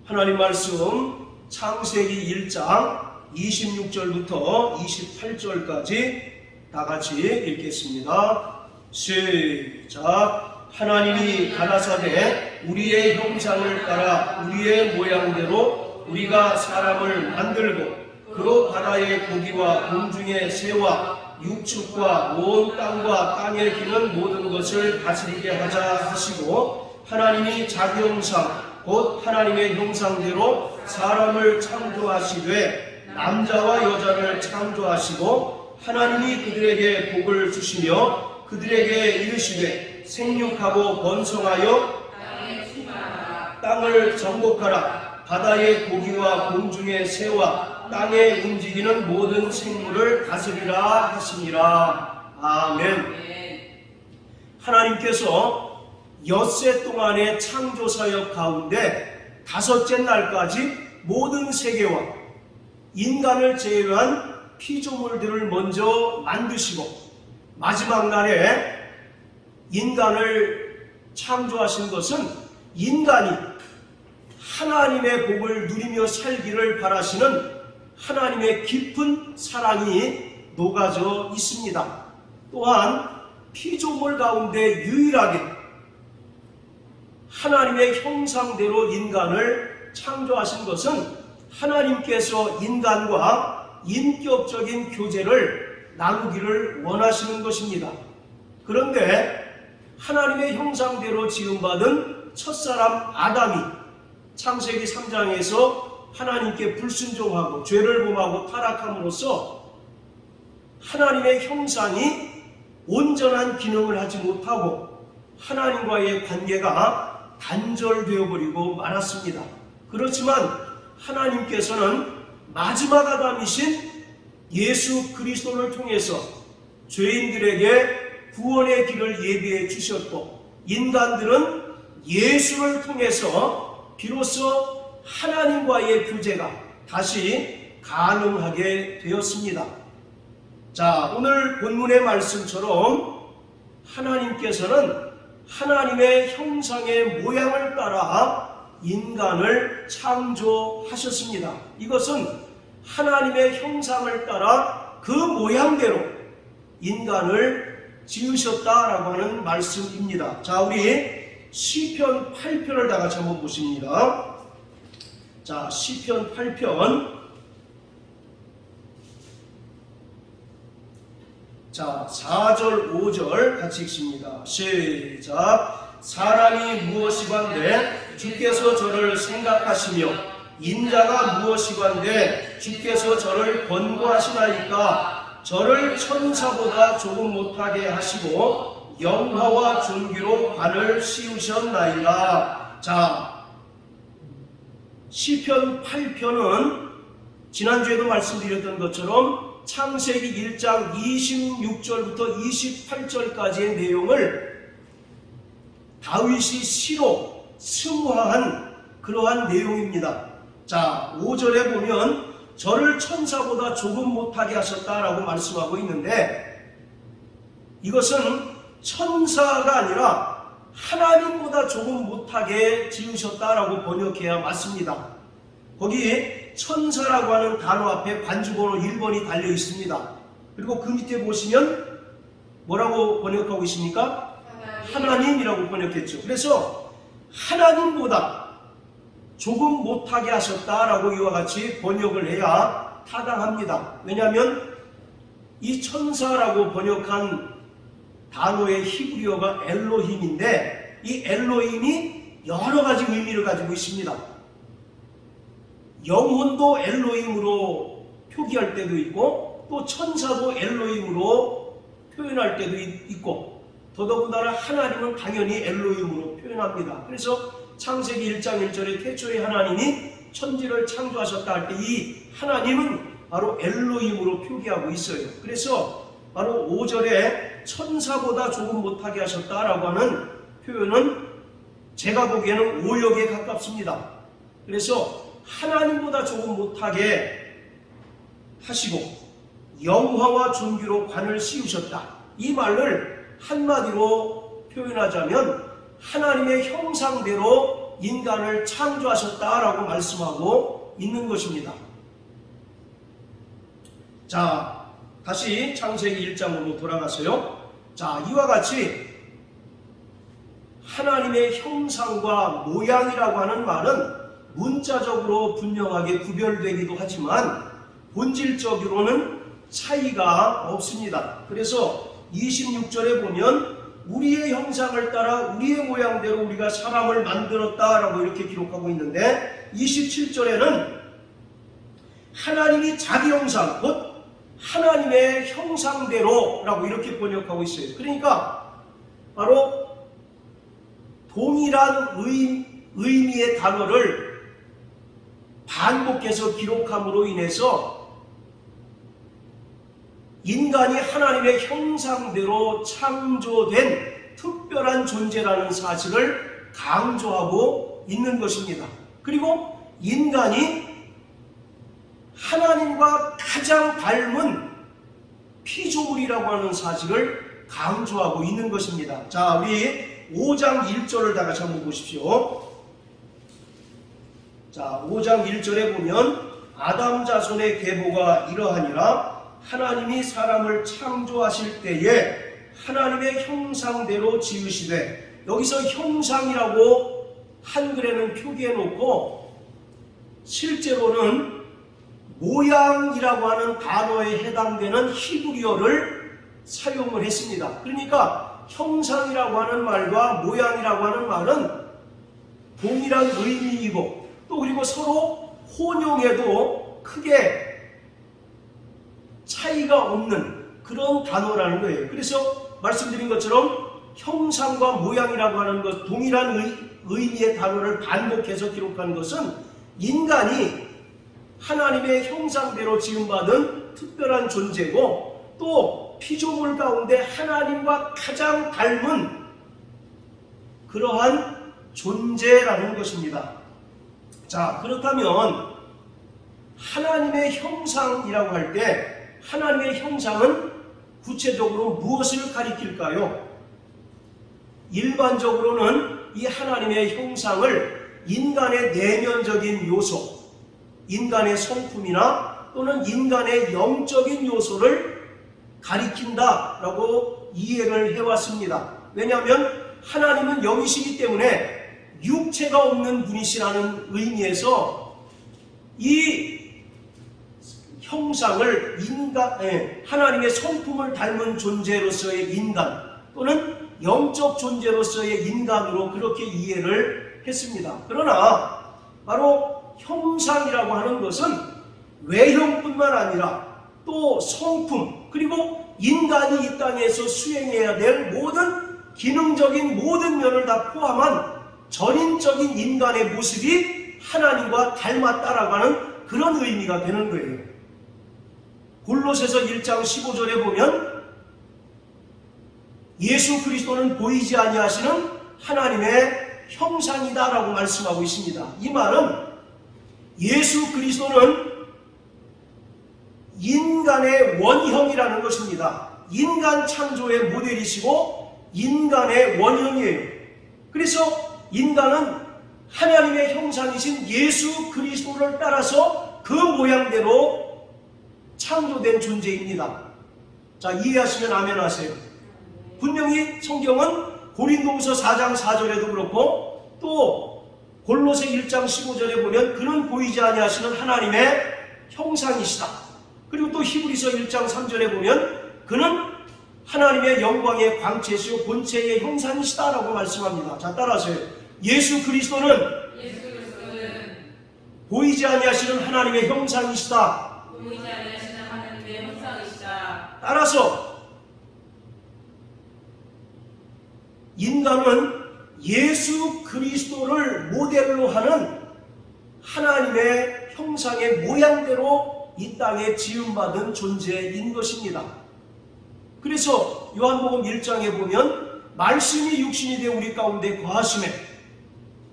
하나님 말씀 창세기 1장 26절부터 28절까지 다 같이 읽겠습니다. 시작. 하나님이 가라사대 우리의 형상을 따라 우리의 모양대로 우리가 사람을 만들고 그로 바다의 고기와 공중의 새와 육축과 온 땅과 땅에 기는 모든 것을 다스리게 하자 하시고, 하나님이 자기 형상 곧 하나님의 형상대로 사람을 창조하시되 남자와 여자를 창조하시고, 하나님이 그들에게 복을 주시며 그들에게 이르시되 생육하고 번성하여 땅을 정복하라. 바다의 고기와 공중의 새와 땅에 움직이는 모든 생물을 다스리라 하시니라. 아멘. 하나님께서 엿새 동안의 창조사역 가운데 다섯째 날까지 모든 세계와 인간을 제외한 피조물들을 먼저 만드시고 마지막 날에 인간을 창조하신 것은 인간이 하나님의 복을 누리며 살기를 바라시는 하나님의 깊은 사랑이 녹아져 있습니다. 또한 피조물 가운데 유일하게 하나님의 형상대로 인간을 창조하신 것은 하나님께서 인간과 인격적인 교제를 나누기를 원하시는 것입니다. 그런데 하나님의 형상대로 지음받은 첫사람 아담이 창세기 3장에서 하나님께 불순종하고 죄를 범하고 타락함으로써 하나님의 형상이 온전한 기능을 하지 못하고 하나님과의 관계가 단절되어 버리고 말았습니다. 그렇지만 하나님께서는 마지막 아담이신 예수 그리스도를 통해서 죄인들에게 구원의 길을 예비해 주셨고, 인간들은 예수를 통해서 비로소 하나님과의 교제가 다시 가능하게 되었습니다. 자, 오늘 본문의 말씀처럼 하나님께서는 하나님의 형상의 모양을 따라 인간을 창조하셨습니다. 이것은 하나님의 형상을 따라 그 모양대로 인간을 지으셨다라고 하는 말씀입니다. 자, 우리 시편 8편을 다 같이 한번 보십니다. 자, 시편 8편. 자, 4절 5절 같이 읽습니다. 시작. 사람이 무엇이건대 주께서 저를 생각하시며 인자가 무엇이건대 주께서 저를 권고하시나이까. 저를 천사보다 조금 못하게 하시고 영화와 존귀로 관을 씌우셨나이다. 자, 시편 8편은 지난주에도 말씀드렸던 것처럼 창세기 1장 26절부터 28절까지의 내용을 다윗이 시로 승화한 그러한 내용입니다. 자, 5절에 보면 저를 천사보다 조금 못하게 하셨다라고 말씀하고 있는데, 이것은 천사가 아니라 하나님보다 조금 못하게 지으셨다라고 번역해야 맞습니다. 거기에 천사라고 하는 단어 앞에 관주번호 1번이 달려 있습니다. 그리고 그 밑에 보시면 뭐라고 번역하고 있습니까? 하나님이라고 번역했죠. 그래서 하나님보다 조금 못하게 하셨다라고 이와 같이 번역을 해야 타당합니다. 왜냐하면 이 천사라고 번역한 단어의 히브리어가 엘로힘인데, 이 엘로힘이 여러 가지 의미를 가지고 있습니다. 영혼도 엘로힘으로 표기할 때도 있고, 또 천사도 엘로힘으로 표현할 때도 있고, 더더군다나 하나님은 당연히 엘로힘으로 표현합니다. 그래서 창세기 1장 1절에 태초에 하나님이 천지를 창조하셨다 할 때 이 하나님은 바로 엘로힘으로 표기하고 있어요. 그래서 바로 5절에 천사보다 조금 못하게 하셨다라고 하는 표현은 제가 보기에는 오역에 가깝습니다. 그래서 하나님보다 조금 못하게 하시고 영화와 존귀로 관을 씌우셨다. 이 말을 한마디로 표현하자면 하나님의 형상대로 인간을 창조하셨다라고 말씀하고 있는 것입니다. 자, 다시 창세기 1장으로 돌아가서요. 자, 이와 같이 하나님의 형상과 모양이라고 하는 말은 문자적으로 분명하게 구별되기도 하지만 본질적으로는 차이가 없습니다. 그래서 26절에 보면 우리의 형상을 따라 우리의 모양대로 우리가 사람을 만들었다라고 이렇게 기록하고 있는데 27절에는 하나님이 자기 형상, 곧 하나님의 형상대로라고 이렇게 번역하고 있어요. 그러니까 바로 동일한 의미의 단어를 반복해서 기록함으로 인해서 인간이 하나님의 형상대로 창조된 특별한 존재라는 사실을 강조하고 있는 것입니다. 그리고 인간이 하나님과 가장 닮은 피조물이라고 하는 사실을 강조하고 있는 것입니다. 자, 우리 5장 1절을 다 같이 한번 보십시오. 자, 5장 1절에 보면 아담 자손의 계보가 이러하니라. 하나님이 사람을 창조하실 때에 하나님의 형상대로 지으시되, 여기서 형상이라고 한글에는 표기해 놓고 실제로는 모양이라고 하는 단어에 해당되는 히브리어를 사용을 했습니다. 그러니까 형상이라고 하는 말과 모양이라고 하는 말은 동일한 의미이고 또 그리고 서로 혼용해도 크게 차이가 없는 그런 단어라는 거예요. 그래서 말씀드린 것처럼 형상과 모양이라고 하는 것, 동일한 의미의 단어를 반복해서 기록한 것은 인간이 하나님의 형상대로 지음받은 특별한 존재고 또 피조물 가운데 하나님과 가장 닮은 그러한 존재라는 것입니다. 자, 그렇다면 하나님의 형상이라고 할 때 하나님의 형상은 구체적으로 무엇을 가리킬까요? 일반적으로는 이 하나님의 형상을 인간의 내면적인 요소, 인간의 성품이나 또는 인간의 영적인 요소를 가리킨다라고 이해를 해왔습니다. 왜냐하면 하나님은 영이시기 때문에 육체가 없는 분이시라는 의미에서 이 형상을 하나님의 성품을 닮은 존재로서의 인간 또는 영적 존재로서의 인간으로 그렇게 이해를 했습니다. 그러나 바로 형상이라고 하는 것은 외형뿐만 아니라 또 성품 그리고 인간이 이 땅에서 수행해야 될 모든 기능적인 모든 면을 다 포함한 전인적인 인간의 모습이 하나님과 닮았다라고 하는 그런 의미가 되는 거예요. 골로새서 1장 15절에 보면 예수 그리스도는 보이지 아니하시는 하나님의 형상이다라고 말씀하고 있습니다. 이 말은 예수 그리스도는 인간의 원형이라는 것입니다. 인간 창조의 모델이시고 인간의 원형이에요. 그래서 인간은 하나님의 형상이신 예수 그리스도를 따라서 그 모양대로 창조된 존재입니다. 자, 이해하시면 아멘 하세요. 분명히 성경은 고린도후서 4장 4절에도 그렇고 또 골로새 1장 15절에 보면 그는 보이지 아니하시는 하나님의 형상이시다. 그리고 또 히브리서 1장 3절에 보면 그는 하나님의 영광의 광채시요 본체의 형상이시다라고 말씀합니다. 자, 따라하세요. 예수 그리스도는 보이지 아니하시는 하나님의 형상이시다. 따라서 인간은 예수 그리스도를 모델로 하는 하나님의 형상의 모양대로 이 땅에 지음받은 존재인 것입니다. 그래서 요한복음 1장에 보면 말씀이 육신이 되어 우리 가운데 거하심에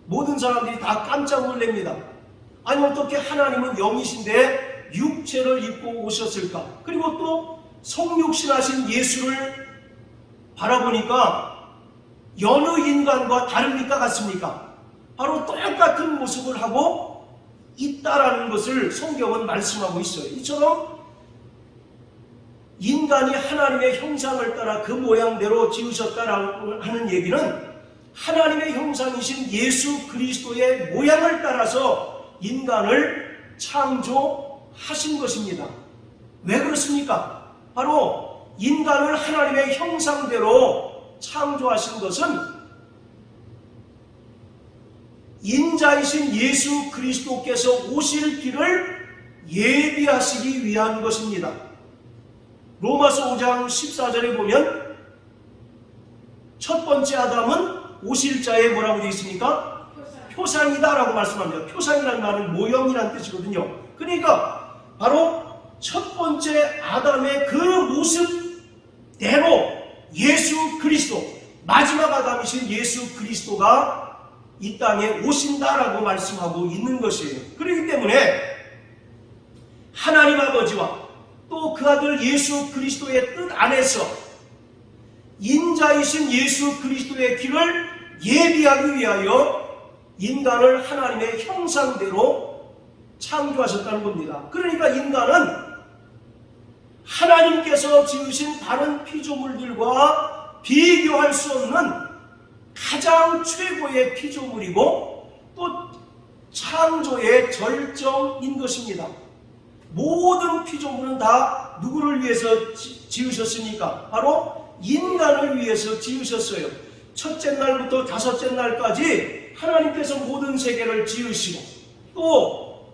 모든 사람들이 다 깜짝 놀랍니다. 아니 어떻게 하나님은 영이신데 육체를 입고 오셨을까? 그리고 또 성육신하신 예수를 바라보니까 여느 인간과 다릅니까? 같습니까? 바로 똑같은 모습을 하고 있다라는 것을 성경은 말씀하고 있어요. 이처럼 인간이 하나님의 형상을 따라 그 모양대로 지으셨다라고 하는 얘기는 하나님의 형상이신 예수 그리스도의 모양을 따라서 인간을 창조하신 것입니다. 왜 그렇습니까? 바로 인간을 하나님의 형상대로 창조하신 것은 인자이신 예수 그리스도께서 오실 길을 예비하시기 위한 것입니다. 로마서 5장 14절에 보면 첫 번째 아담은 오실 자에 뭐라고 되어 있습니까? 표상이다라고 말씀합니다. 표상이라는 말은 모형이라는 뜻이거든요. 그러니까 바로 첫 번째 아담의 그 모습대로 예수 그리스도, 마지막 아담이신 예수 그리스도가 이 땅에 오신다라고 말씀하고 있는 것이에요. 그렇기 때문에 하나님 아버지와 또 그 아들 예수 그리스도의 뜻 안에서 인자이신 예수 그리스도의 길을 예비하기 위하여 인간을 하나님의 형상대로 창조하셨다는 겁니다. 그러니까 인간은 하나님께서 지으신 다른 피조물들과 비교할 수 없는 가장 최고의 피조물이고 또 창조의 절정인 것입니다. 모든 피조물은 다 누구를 위해서 지으셨습니까? 바로 인간을 위해서 지으셨어요. 첫째 날부터 다섯째 날까지 하나님께서 모든 세계를 지으시고 또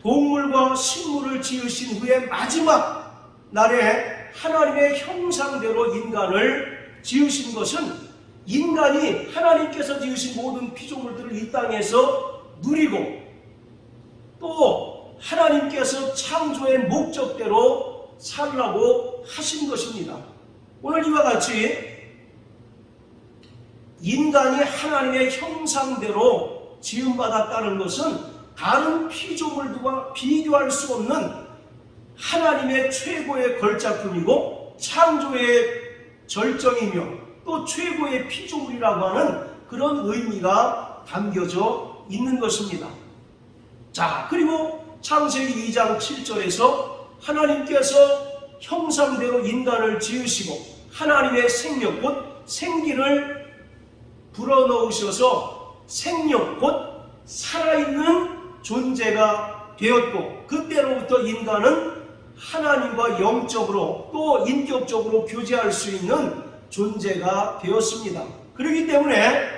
동물과 식물을 지으신 후에 마지막 날에 하나님의 형상대로 인간을 지으신 것은 인간이 하나님께서 지으신 모든 피조물들을 이 땅에서 누리고 또 하나님께서 창조의 목적대로 살라고 하신 것입니다. 오늘 이와 같이 인간이 하나님의 형상대로 지음받았다는 것은 다른 피조물들과 비교할 수 없는 하나님의 최고의 걸작품이고 창조의 절정이며 또 최고의 피조물이라고 하는 그런 의미가 담겨져 있는 것입니다. 자, 그리고 창세기 2장 7절에서 하나님께서 형상대로 인간을 지으시고 하나님의 생명 곧 생기를 불어넣으셔서 생명 곧 살아있는 존재가 되었고 그때로부터 인간은 하나님과 영적으로 또 인격적으로 교제할 수 있는 존재가 되었습니다. 그렇기 때문에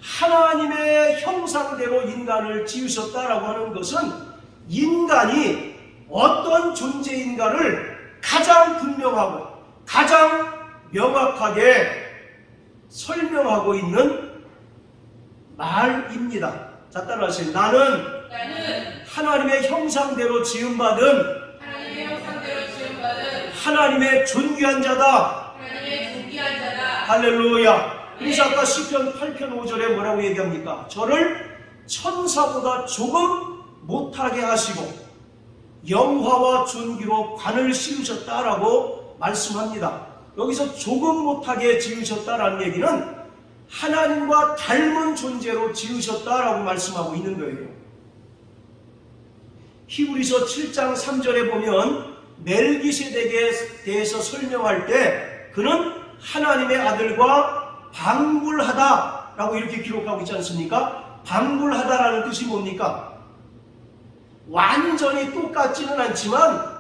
하나님의 형상대로 인간을 지으셨다라고 하는 것은 인간이 어떤 존재인가를 가장 분명하고 가장 명확하게 설명하고 있는 말입니다. 자, 따라하세요. 나는 하나님의 형상대로 지음받은 하나님의 존귀한 자다. 할렐루야. 그래서 아까 시편 8편 5절에 뭐라고 얘기합니까? 저를 천사보다 조금 못하게 하시고 영화와 존귀로 관을 씌우셨다라고 말씀합니다. 여기서 조금 못하게 지으셨다라는 얘기는 하나님과 닮은 존재로 지으셨다라고 말씀하고 있는 거예요. 히브리서 7장 3절에 보면 멜기세덱에 대해서 설명할 때 그는 하나님의 아들과 방불하다라고 이렇게 기록하고 있지 않습니까? 방불하다라는 뜻이 뭡니까? 완전히 똑같지는 않지만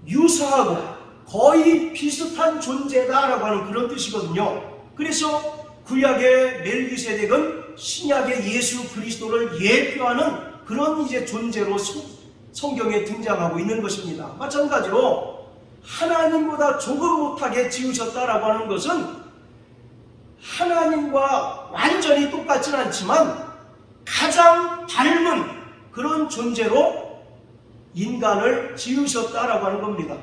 유사하고 거의 비슷한 존재다라고 하는 그런 뜻이거든요. 그래서 구약의 멜기세덱은 신약의 예수 그리스도를 예표하는 그런 이제 존재로 성경에 등장하고 있는 것입니다. 마찬가지로 하나님보다 조금 못하게 지으셨다라고 하는 것은 하나님과 완전히 똑같지는 않지만 가장 닮은 그런 존재로 인간을 지으셨다라고 하는 겁니다.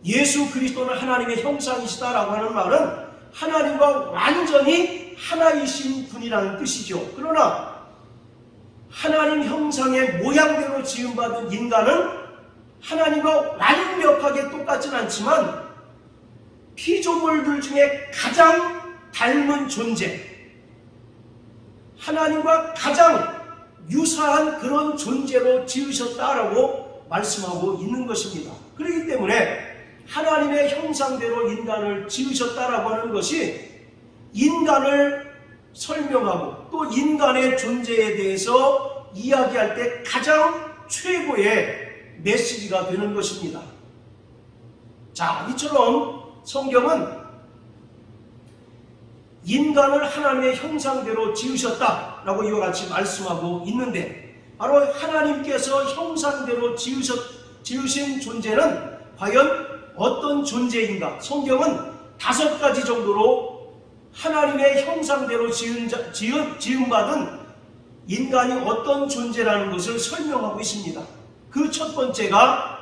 예수 그리스도는 하나님의 형상이시다라고 하는 말은 하나님과 완전히 하나이신 분이라는 뜻이죠. 그러나 하나님 형상의 모양대로 지음받은 인간은 하나님과 완벽하게 똑같지는 않지만 피조물들 중에 가장 닮은 존재, 하나님과 가장 유사한 그런 존재로 지으셨다라고 말씀하고 있는 것입니다. 그렇기 때문에 하나님의 형상대로 인간을 지으셨다라고 하는 것이 인간을 설명하고 또 인간의 존재에 대해서 이야기할 때 가장 최고의 메시지가 되는 것입니다. 자, 이처럼 성경은 인간을 하나님의 형상대로 지으셨다라고 이와 같이 말씀하고 있는데, 바로 하나님께서 형상대로 지으신 존재는 과연 어떤 존재인가? 성경은 5가지 정도로 하나님의 형상대로 지음받은 인간이 어떤 존재라는 것을 설명하고 있습니다. 그 첫 번째가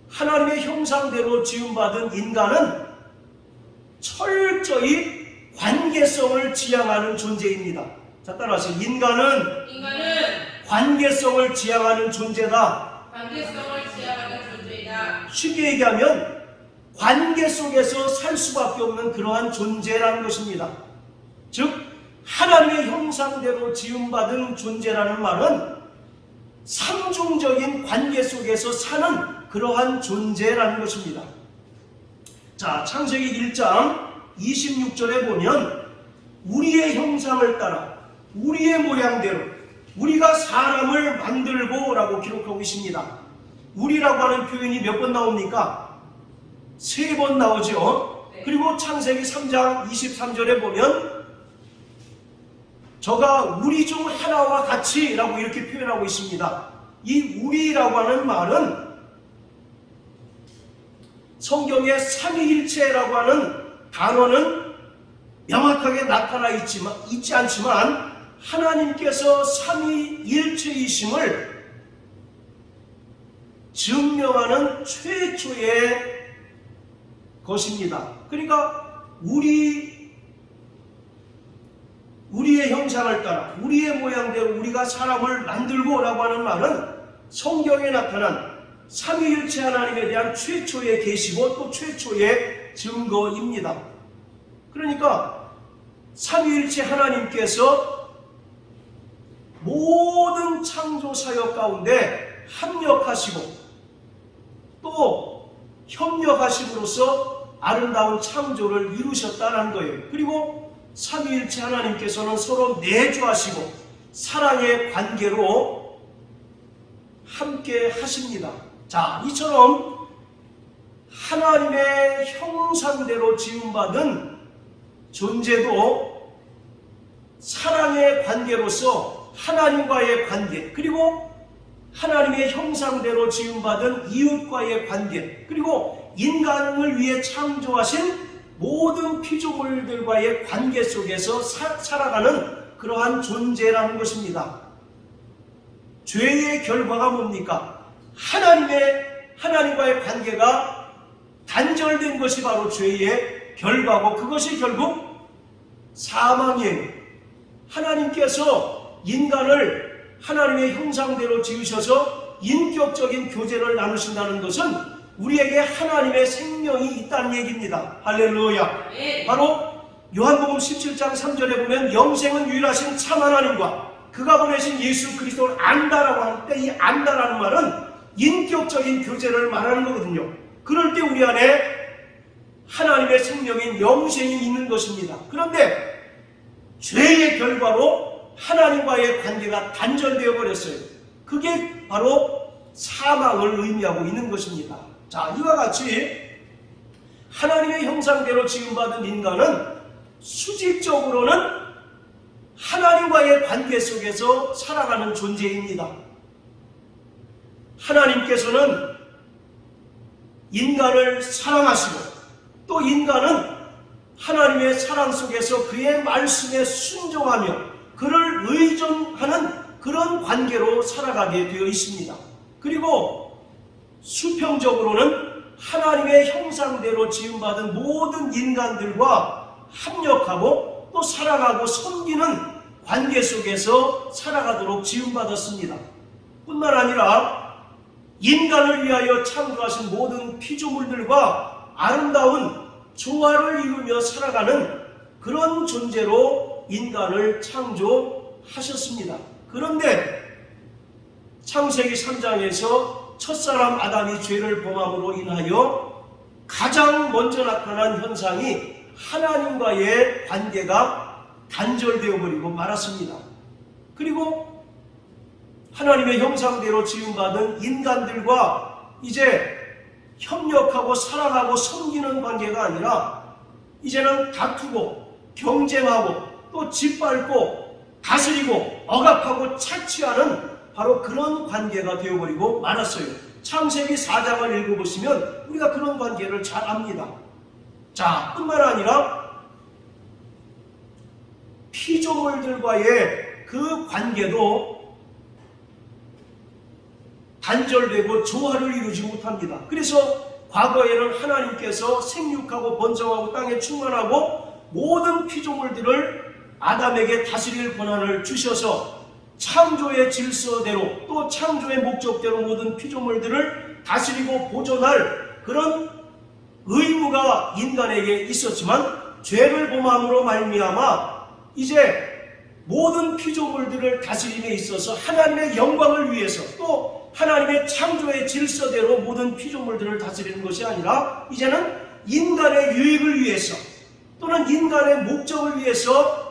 하나님의 형상대로 지음받은 인간은 철저히 관계성을 지향하는 존재입니다. 자, 따라하세요. 인간은 관계성을 지향하는 존재다. 쉽게 얘기하면 관계 속에서 살 수밖에 없는 그러한 존재라는 것입니다. 즉 하나님의 형상대로 지음받은 존재라는 말은 상중적인 관계 속에서 사는 그러한 존재라는 것입니다. 자, 창세기 1장 26절에 보면 우리의 형상을 따라 우리의 모양대로 우리가 사람을 만들고 라고 기록하고 있습니다. 우리라고 하는 표현이 몇 번 나옵니까? 3번 나오죠. 그리고 창세기 3장 23절에 보면 저가 우리 중 하나와 같이 라고 이렇게 표현하고 있습니다. 이 우리라고 하는 말은 성경에 삼위일체라고 하는 단어는 명확하게 나타나 있지 않지만 하나님께서 삼위일체이심을 증명하는 최초의 것입니다. 그러니까 우리의 형상을 따라 우리의 모양대로 우리가 사람을 만들고 라고 하는 말은 성경에 나타난 삼위일체 하나님에 대한 최초의 계시고 또 최초의 증거입니다. 그러니까 삼위일체 하나님께서 모든 창조 사역 가운데 합력하시고 또 협력하심으로써 아름다운 창조를 이루셨다는 거예요. 그리고 삼위일체 하나님께서는 서로 내주하시고 사랑의 관계로 함께 하십니다. 자, 이처럼 하나님의 형상대로 지음받은 존재도 사랑의 관계로서 하나님과의 관계, 그리고 하나님의 형상대로 지음받은 이웃과의 관계, 그리고 인간을 위해 창조하신 모든 피조물들과의 관계 속에서 살아가는 그러한 존재라는 것입니다. 죄의 결과가 뭡니까? 하나님과의 관계가 단절된 것이 바로 죄의 결과고 그것이 결국 사망이에요. 하나님께서 인간을 하나님의 형상대로 지으셔서 인격적인 교제를 나누신다는 것은 우리에게 하나님의 생명이 있다는 얘기입니다. 할렐루야. 바로 요한복음 17장 3절에 보면 영생은 유일하신 참 하나님과 그가 보내신 예수 그리스도를 안다라고 할 때 이 안다라는 말은 인격적인 교제를 말하는 거거든요. 그럴 때 우리 안에 하나님의 생명인 영생이 있는 것입니다. 그런데 죄의 결과로 하나님과의 관계가 단절되어 버렸어요. 그게 바로 사망을 의미하고 있는 것입니다. 자, 이와 같이 하나님의 형상대로 지음받은 인간은 수직적으로는 하나님과의 관계 속에서 살아가는 존재입니다. 하나님께서는 인간을 사랑하시고 또 인간은 하나님의 사랑 속에서 그의 말씀에 순종하며 그를 의존하는 그런 관계로 살아가게 되어 있습니다. 그리고 수평적으로는 하나님의 형상대로 지음받은 모든 인간들과 합력하고 또 사랑하고 섬기는 관계 속에서 살아가도록 지음받았습니다. 뿐만 아니라 인간을 위하여 창조하신 모든 피조물들과 아름다운 조화를 이루며 살아가는 그런 존재로 인간을 창조하셨습니다. 그런데 창세기 3장에서 첫사람 아담이 죄를 범함으로 인하여 가장 먼저 나타난 현상이 하나님과의 관계가 단절되어 버리고 말았습니다. 그리고 하나님의 형상대로 지음받은 인간들과 이제 협력하고 사랑하고 섬기는 관계가 아니라 이제는 다투고 경쟁하고 또 짓밟고 다스리고 억압하고 착취하는 바로 그런 관계가 되어버리고 말았어요. 창세기 4장을 읽어보시면 우리가 그런 관계를 잘 압니다. 자, 뿐만 아니라 피조물들과의 그 관계도 단절되고 조화를 이루지 못합니다. 그래서 과거에는 하나님께서 생육하고 번성하고 땅에 충만하고 모든 피조물들을 아담에게 다스릴 권한을 주셔서 창조의 질서대로 또 창조의 목적대로 모든 피조물들을 다스리고 보존할 그런 의무가 인간에게 있었지만 죄를 범함으로 말미암아 이제 모든 피조물들을 다스림에 있어서 하나님의 영광을 위해서 또 하나님의 창조의 질서대로 모든 피조물들을 다스리는 것이 아니라 이제는 인간의 유익을 위해서 또는 인간의 목적을 위해서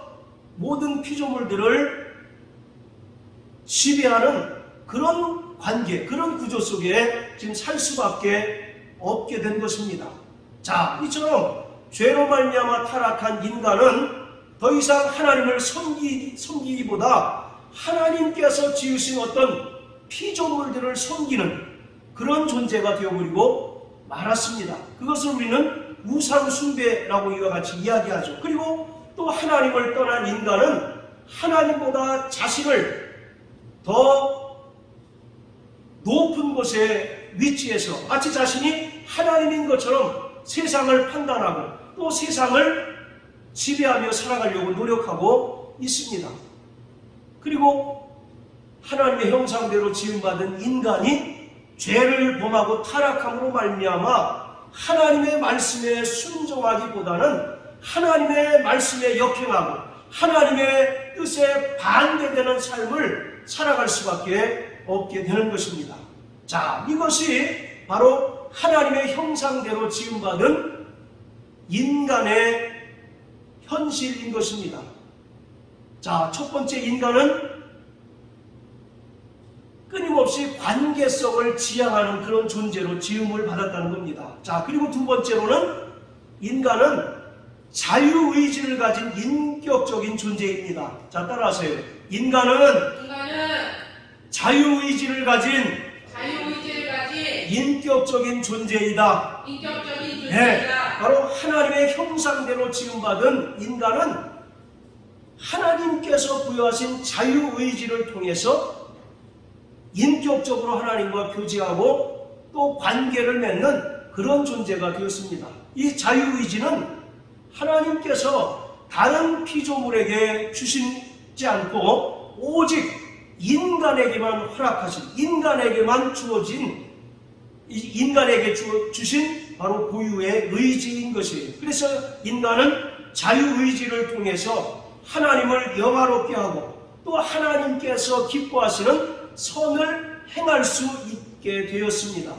모든 피조물들을 지배하는 그런 관계, 그런 구조 속에 지금 살 수밖에 없게 된 것입니다. 자, 이처럼 죄로 말미암아 타락한 인간은 더 이상 하나님을 섬기기보다 하나님께서 지으신 어떤 피조물들을 섬기는 그런 존재가 되어버리고 말았습니다. 그것을 우리는 우상숭배라고 이와 같이 이야기하죠. 그리고 또 하나님을 떠난 인간은 하나님보다 자신을 더 높은 곳에 위치해서 마치 자신이 하나님인 것처럼 세상을 판단하고 또 세상을 지배하며 살아가려고 노력하고 있습니다. 그리고 하나님의 형상대로 지음받은 인간이 죄를 범하고 타락함으로 말미암아 하나님의 말씀에 순종하기보다는 하나님의 말씀에 역행하고 하나님의 뜻에 반대되는 삶을 살아갈 수밖에 없게 되는 것입니다. 자, 이것이 바로 하나님의 형상대로 지음받은 인간의 현실인 것입니다. 자, 첫 번째 인간은 끊임없이 관계성을 지향하는 그런 존재로 지음을 받았다는 겁니다. 자, 그리고 두 번째로는 인간은 자유의지를 가진 인격적인 존재입니다. 자, 따라하세요. 인간은 자유의지를 가진 인격적인 존재이다. 네, 바로 하나님의 형상대로 지음받은 인간은 하나님께서 부여하신 자유의지를 통해서 인격적으로 하나님과 교제하고 또 관계를 맺는 그런 존재가 되었습니다. 이 자유의지는 하나님께서 다른 피조물에게 주시지 않고 오직 인간에게만 허락하신, 인간에게만 주어진, 인간에게 주신 바로 고유의 의지인 것이에요. 그래서 인간은 자유의지를 통해서 하나님을 영화롭게 하고 또 하나님께서 기뻐하시는 선을 행할 수 있게 되었습니다.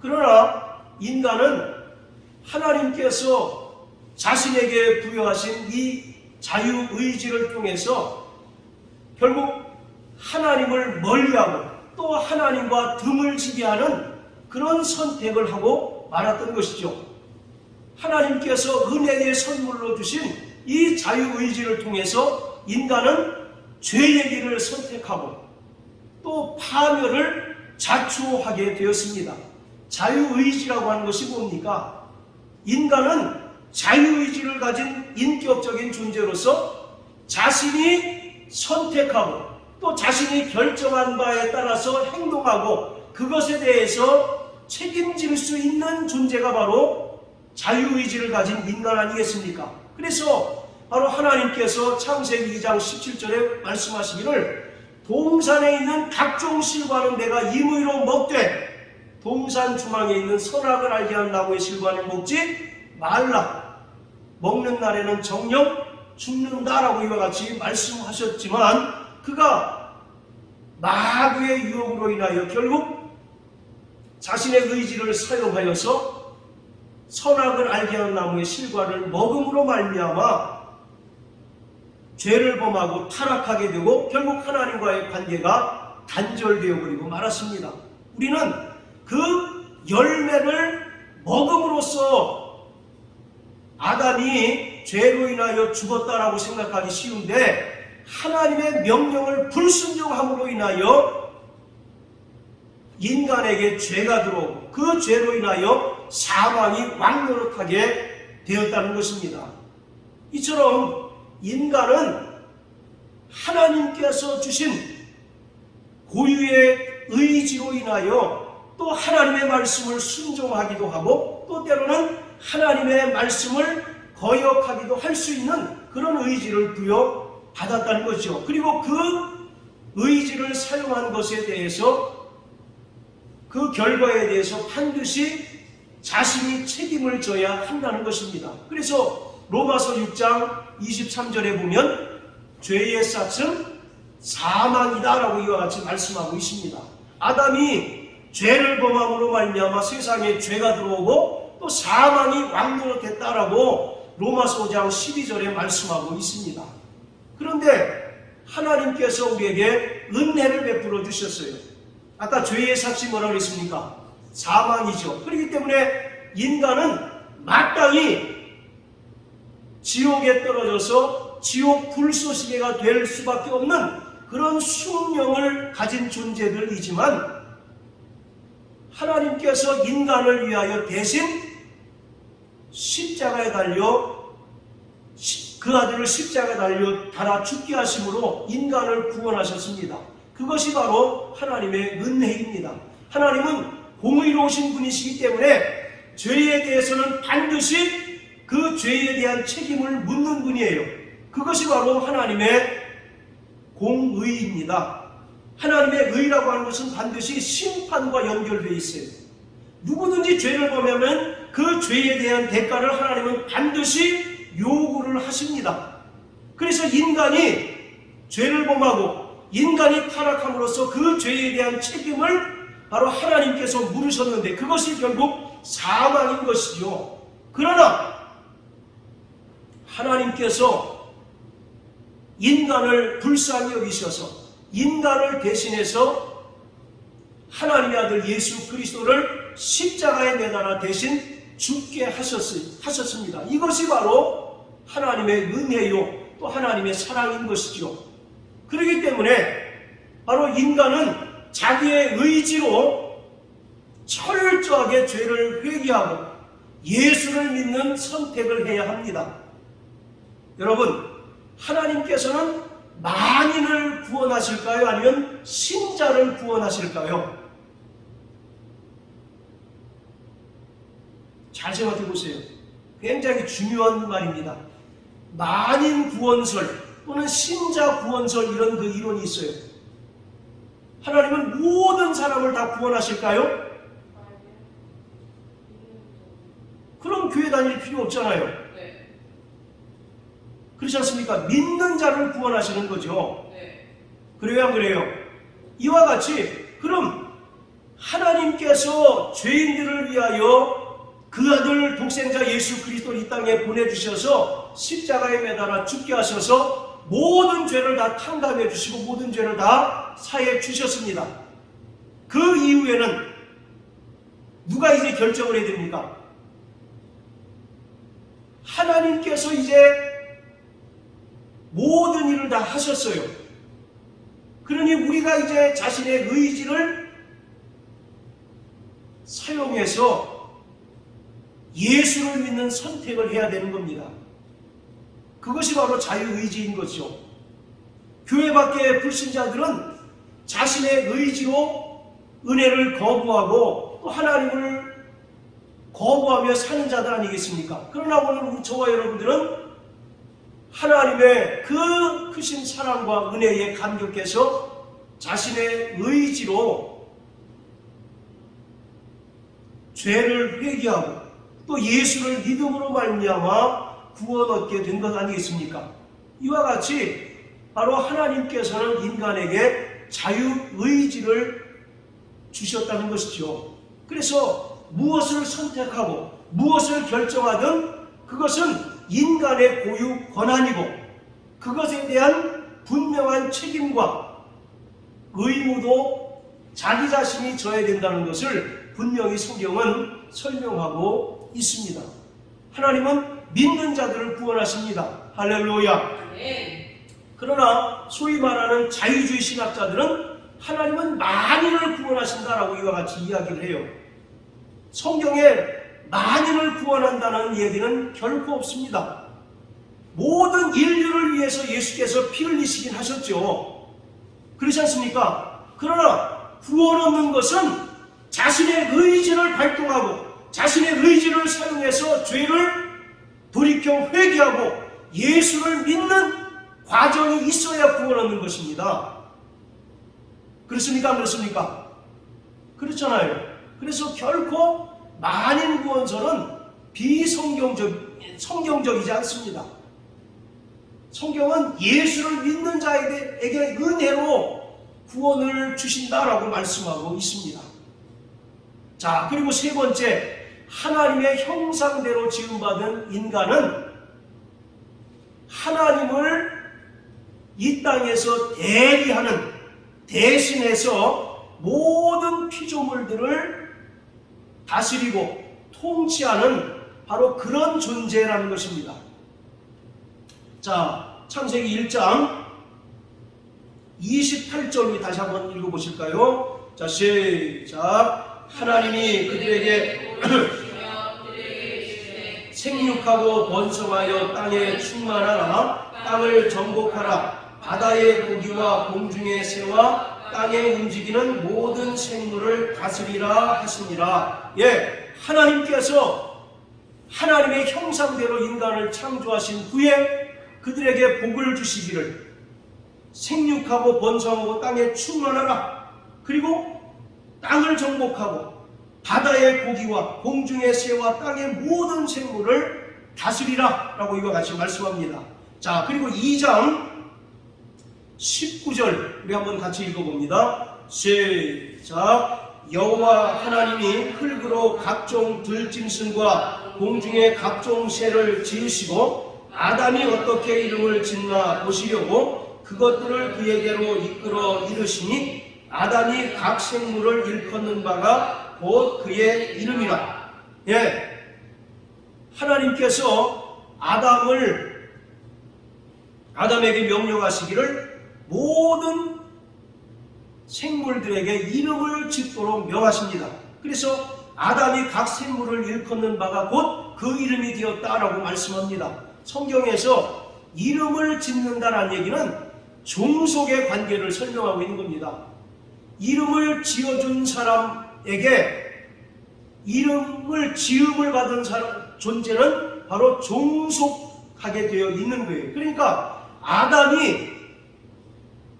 그러나 인간은 하나님께서 자신에게 부여하신 이 자유의지를 통해서 결국 하나님을 멀리하고 또 하나님과 등을 지게 하는 그런 선택을 하고 말았던 것이죠. 하나님께서 은혜의 선물로 주신 이 자유의지를 통해서 인간은 죄의 길을 선택하고 또 파멸을 자초하게 되었습니다. 자유의지라고 하는 것이 뭡니까? 인간은 자유의지를 가진 인격적인 존재로서 자신이 선택하고 또 자신이 결정한 바에 따라서 행동하고 그것에 대해서 책임질 수 있는 존재가 바로 자유의지를 가진 인간 아니겠습니까? 그래서 바로 하나님께서 창세기 2장 17절에 말씀하시기를 동산에 있는 각종 실과는 내가 임의로 먹되 동산 중앙에 있는 선악을 알게 한 나무의 실과는 먹지 말라. 먹는 날에는 정녕 죽는다라고 이와 같이 말씀하셨지만 그가 마귀의 유혹으로 인하여 결국 자신의 의지를 사용하여서 선악을 알게 하는 나무의 실과를 먹음으로 말미암아 죄를 범하고 타락하게 되고 결국 하나님과의 관계가 단절되어 버리고 말았습니다. 우리는 그 열매를 먹음으로써 아담이 죄로 인하여 죽었다라고 생각하기 쉬운데 하나님의 명령을 불순종함으로 인하여 인간에게 죄가 들어오고 그 죄로 인하여 사망이 왕노릇하게 되었다는 것입니다. 이처럼 인간은 하나님께서 주신 고유의 의지로 인하여 또 하나님의 말씀을 순종하기도 하고 또 때로는 하나님의 말씀을 거역하기도 할 수 있는 그런 의지를 부여받았다는 거죠. 그리고 그 의지를 사용한 것에 대해서 그 결과에 대해서 반드시 자신이 책임을 져야 한다는 것입니다. 그래서 로마서 6장 23절에 보면 죄의 싹은 사망이다라고 이와 같이 말씀하고 있습니다. 아담이 죄를 범함으로 말미암아 세상에 죄가 들어오고 또 사망이 왕노릇했다라고 로마서 5장 12절에 말씀하고 있습니다. 그런데 하나님께서 우리에게 은혜를 베풀어 주셨어요. 아까 죄의 삭이 뭐라고 했습니까? 사망이죠. 그렇기 때문에 인간은 마땅히 지옥에 떨어져서 지옥 불쏘시개가 될 수밖에 없는 그런 숙명을 가진 존재들이지만 하나님께서 인간을 위하여 대신 십자가에 달려 그 아들을 십자가에 달아 죽게 하심으로 인간을 구원하셨습니다. 그것이 바로 하나님의 은혜입니다. 하나님은 공의로우신 분이시기 때문에 죄에 대해서는 반드시 그 죄에 대한 책임을 묻는 분이에요. 그것이 바로 하나님의 공의입니다. 하나님의 의라고 하는 것은 반드시 심판과 연결되어 있어요. 누구든지 죄를 범하면 그 죄에 대한 대가를 하나님은 반드시 요구를 하십니다. 그래서 인간이 죄를 범하고 인간이 타락함으로써 그 죄에 대한 책임을 바로 하나님께서 물으셨는데 그것이 결국 사망인 것이죠. 그러나 하나님께서 인간을 불쌍히 여기셔서 인간을 대신해서 하나님의 아들 예수 그리스도를 십자가에 매달아 대신 죽게 하셨습니다. 이것이 바로 하나님의 은혜요 또 하나님의 사랑인 것이죠. 그렇기 때문에 바로 인간은 자기의 의지로 철저하게 죄를 회개하고 예수를 믿는 선택을 해야 합니다. 여러분, 하나님께서는 만인을 구원하실까요? 아니면 신자를 구원하실까요? 잘 생각해 보세요. 굉장히 중요한 말입니다. 만인 구원설 또는 신자 구원설 이런 그 이론이 있어요. 하나님은 모든 사람을 다 구원하실까요? 그럼 교회 다닐 필요 없잖아요. 그렇지 않습니까? 믿는 자를 구원하시는 거죠. 그래요, 안 그래요? 이와 같이 그럼 하나님께서 죄인들을 위하여 그 아들 독생자 예수 그리스도를 이 땅에 보내주셔서 십자가에 매달아 죽게 하셔서 모든 죄를 다 탕감해 주시고 모든 죄를 다 사해 주셨습니다. 그 이후에는 누가 이제 결정을 해야 됩니까? 하나님께서 이제 모든 일을 다 하셨어요. 그러니 우리가 이제 자신의 의지를 사용해서 예수를 믿는 선택을 해야 되는 겁니다. 그것이 바로 자유의지인 거죠. 교회 밖의 불신자들은 자신의 의지로 은혜를 거부하고 또 하나님을 거부하며 사는 자들 아니겠습니까? 그러나 오늘 저와 여러분들은 하나님의 그 크신 사랑과 은혜에 감격해서 자신의 의지로 죄를 회개하고 또 예수를 믿음으로 말미암아 구원 얻게 된 것 아니겠습니까? 이와 같이 바로 하나님께서는 인간에게 자유의지를 주셨다는 것이죠. 그래서 무엇을 선택하고 무엇을 결정하든 그것은 인간의 고유 권한이고 그것에 대한 분명한 책임과 의무도 자기 자신이 져야 된다는 것을 분명히 성경은 설명하고 있습니다. 하나님은 믿는 자들을 구원하십니다. 할렐루야. 그러나 소위 말하는 자유주의 신학자들은 하나님은 만인을 구원하신다라고 이와 같이 이야기를 해요. 성경에 만인을 구원한다는 얘기는 결코 없습니다. 모든 인류를 위해서 예수께서 피 흘리시긴 하셨죠. 그렇지 않습니까? 그러나 구원 얻는 것은 자신의 의지를 발동하고 자신의 의지를 사용해서 죄를 돌이켜 회개하고 예수를 믿는 과정이 있어야 구원 얻는 것입니다. 그렇습니까? 안 그렇습니까? 그렇잖아요. 그래서 결코 만인 구원서는 성경적이지 않습니다. 성경은 예수를 믿는 자에게 은혜로 구원을 주신다라고 말씀하고 있습니다. 자, 그리고 세 번째, 하나님의 형상대로 지음받은 인간은 하나님을 이 땅에서 대리하는, 대신해서 모든 피조물들을 다스리고 통치하는 바로 그런 존재라는 것입니다. 자, 창세기 1장 28절 다시 한번 읽어보실까요? 자, 시작. 하나님이 그들에게 생육하고 번성하여 땅에 충만하라. 땅을 정복하라. 바다의 고기와 공중의 새와 땅에 움직이는 모든 생물을 다스리라 하시니라. 예, 하나님께서 하나님의 형상대로 인간을 창조하신 후에 그들에게 복을 주시기를 생육하고 번성하고 땅에 충만하라. 그리고 땅을 정복하고 바다의 고기와 공중의 새와 땅의 모든 생물을 다스리라 라고 이와 같이 말씀합니다. 자, 그리고 2장 19절 우리 한번 같이 읽어봅니다. 시작. 여호와 하나님이 흙으로 각종 들짐승과 공중의 각종 새를 지으시고 아담이 어떻게 이름을 짓나 보시려고 그것들을 그에게로 이끌어 이르시니 아담이 각 생물을 일컫는 바가 곧 그의 이름이라. 예, 하나님께서 아담에게 명령하시기를 모든 생물들에게 이름을 짓도록 명하십니다. 그래서 아담이 각 생물을 일컫는 바가 곧 그 이름이 되었다라고 말씀합니다. 성경에서 이름을 짓는다라는 얘기는 종속의 관계를 설명하고 있는 겁니다. 이름을 지어준 사람에게 이름을 지음을 받은 존재는 바로 종속하게 되어 있는 거예요. 그러니까 아담이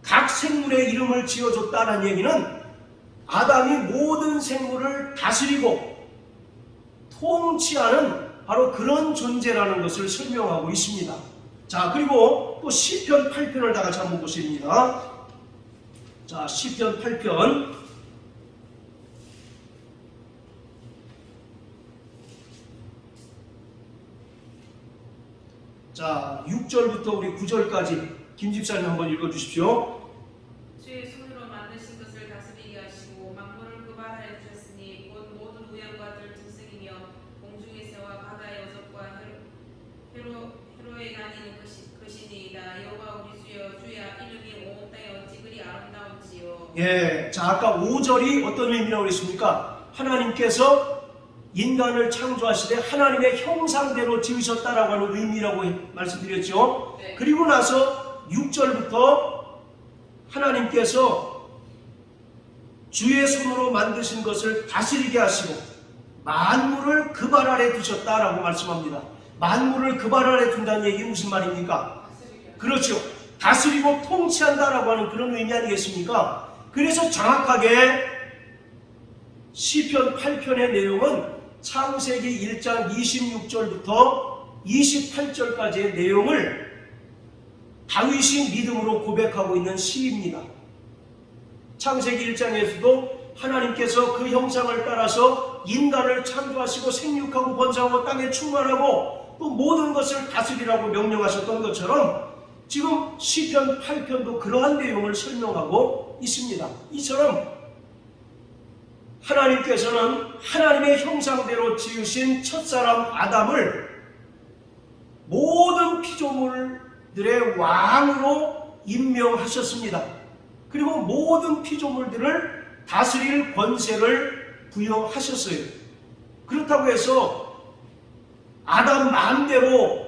각 생물의 이름을 지어줬다는 얘기는 아담이 모든 생물을 다스리고 통치하는 바로 그런 존재라는 것을 설명하고 있습니다. 자, 그리고 또 시편 8편을 다 같이 한번 보십니다. 자, 시편 8편 자, 6절부터 우리 9절까지 김 집사님 한번 읽어주십시오. 주의 손으로 만드신 것을 다스리게 하시고 만물을 그발하여 주셨으니 곧 모든 우양과 들짐승이며 공중의 새와 바다의 어족과 해로에 다니는 것이니이다. 여호와 우리 주야 이름이 온 땅에 어찌 그리 아름다운지요. 예, 자, 아까 5절이 어떤 의미라고 그랬습니까? 하나님께서 인간을 창조하시되 하나님의 형상대로 지으셨다라고 하는 의미라고 말씀드렸죠. 네. 그리고 나서 6절부터 하나님께서 주의 손으로 만드신 것을 다스리게 하시고 만물을 그 발 아래 두셨다라고 말씀합니다. 만물을 그 발 아래 둔다는 얘기 무슨 말입니까? 그렇죠. 다스리고 통치한다라고 하는 그런 의미 아니겠습니까? 그래서 정확하게 시편 8편의 내용은 창세기 1장 26절부터 28절까지의 내용을 다윗이 믿음으로 고백하고 있는 시입니다. 창세기 1장에서도 하나님께서 그 형상을 따라서 인간을 창조하시고 생육하고 번성하고 땅에 충만하고 또 모든 것을 다스리라고 명령하셨던 것처럼 지금 시편 8편도 그러한 내용을 설명하고 있습니다. 이처럼 하나님께서는 하나님의 형상대로 지으신 첫사람 아담을 모든 피조물들의 왕으로 임명하셨습니다. 그리고 모든 피조물들을 다스릴 권세를 부여하셨어요. 그렇다고 해서 아담 마음대로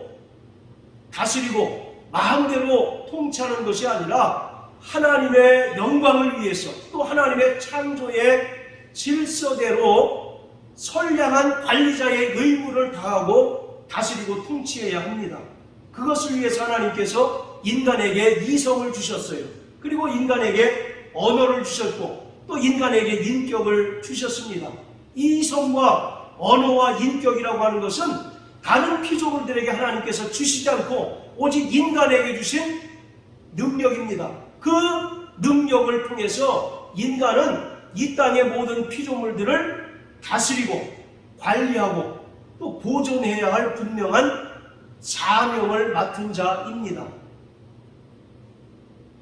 다스리고 마음대로 통치하는 것이 아니라 하나님의 영광을 위해서 또 하나님의 창조의 질서대로 선량한 관리자의 의무를 다하고 다스리고 통치해야 합니다. 그것을 위해서 하나님께서 인간에게 이성을 주셨어요. 그리고 인간에게 언어를 주셨고 또 인간에게 인격을 주셨습니다. 이 이성과 언어와 인격이라고 하는 것은 다른 피조물들에게 하나님께서 주시지 않고 오직 인간에게 주신 능력입니다. 그 능력을 통해서 인간은 이 땅의 모든 피조물들을 다스리고 관리하고 또 보존해야 할 분명한 사명을 맡은 자입니다.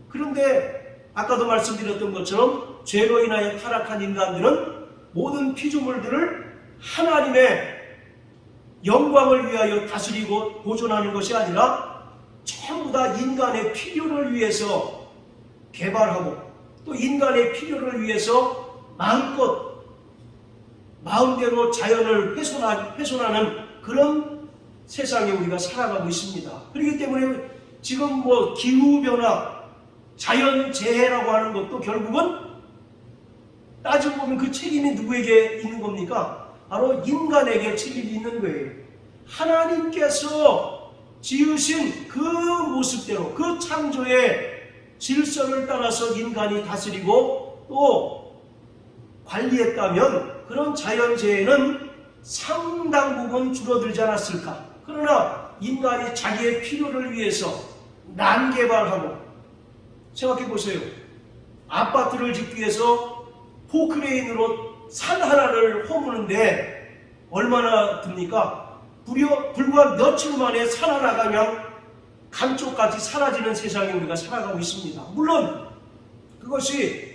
그런데 아까도 말씀드렸던 것처럼 죄로 인하여 타락한 인간들은 모든 피조물들을 하나님의 영광을 위하여 다스리고 보존하는 것이 아니라 전부 다 인간의 필요를 위해서 개발하고 또 인간의 필요를 위해서 마음껏 마음대로 자연을 훼손하는 그런 세상에 우리가 살아가고 있습니다. 그렇기 때문에 지금 기후변화, 자연재해라고 하는 것도 결국은 따지고 보면 그 책임이 누구에게 있는 겁니까? 바로 인간에게 책임이 있는 거예요. 하나님께서 지으신 그 모습대로 그 창조의 질서를 따라서 인간이 다스리고 또 관리했다면 그런 자연재해는 상당 부분 줄어들지 않았을까? 그러나 인간이 자기의 필요를 위해서 난개발하고 생각해 보세요. 아파트를 짓기 위해서 포크레인으로 산 하나를 허무는데 얼마나 듭니까? 불과 며칠 만에 산 하나가 그냥 감쪽같이 사라지는 세상에 우리가 살아가고 있습니다. 물론 그것이